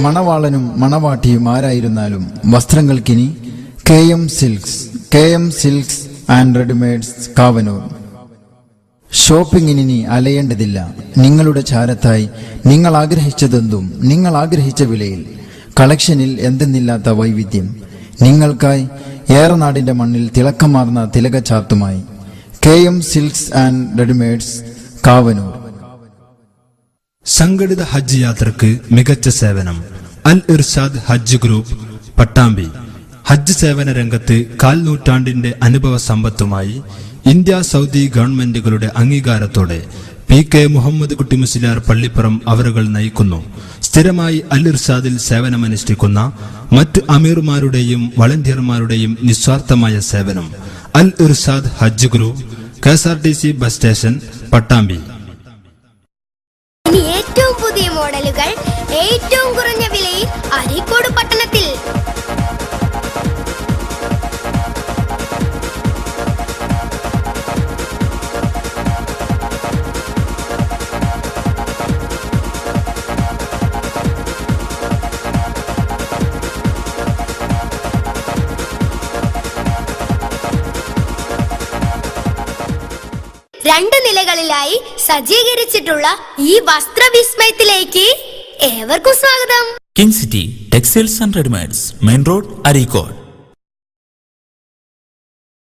മണവാളനും മണവാട്ടിയും ആരായിരുന്നാലും വസ്ത്രങ്ങൾക്കിനി KM silks and readymades Kavanoor. ഷോപ്പിങ്ങിനി അലയേണ്ടതില്ല. നിങ്ങളുടെ ചാരത്തായി നിങ്ങൾ ആഗ്രഹിച്ചതെന്തും നിങ്ങൾ ആഗ്രഹിച്ച വിലയിൽ, കളക്ഷനിൽ എന്തെന്നില്ലാത്ത വൈവിധ്യം. നിങ്ങൾക്കായി ഏറനാടിന്റെ മണ്ണിൽ തിളക്കമാർന്ന തിലകച്ചാർത്തുമായി KM silks and readymades Kavanur. സംഘടിത ഹജ്ജ് യാത്രക്ക് മികച്ച സേവനം. അൽ ഇർഷാദ് ഹജ്ജ് ഗ്രൂപ്പ്, പട്ടാമ്പി. ഹജ്ജ് സേവന രംഗത്ത് 4 നൂറ്റാണ്ടിന്റെ അനുഭവ സമ്പത്തുമായി ഇന്ത്യ സൗദി ഗവൺമെന്റുകളുടെ അംഗീകാരത്തോടെ PK മുഹമ്മദ് കുട്ടി മുസ്ലിയാർ പള്ളിപ്പുറം അവരുകൾ നയിക്കുന്നു. സ്ഥിരമായി അൽ ഇർഷാദിൽ സേവനമനുഷ്ഠിക്കുന്ന മറ്റ് അമീർമാരുടെയും വളണ്ടിയർമാരുടെയും നിസ്വാർത്ഥമായ സേവനം. Al Irshad Hajj group, KSRTC bus station, Pattambi. ഏറ്റവും പുതിയ മോഡലുകൾ ഏറ്റവും കുറഞ്ഞ വിലയിൽ അരീക്കോട് പട്ടണത്തിൽ. രണ്ട് നിലകളിലായി സജ്ജീകരിച്ചിട്ടുള്ള ഈ വസ്ത്രവിസ്മയത്തിലേക്ക് ഏവർക്കും സ്വാഗതം. King city textiles and readymades, main road, Areekode.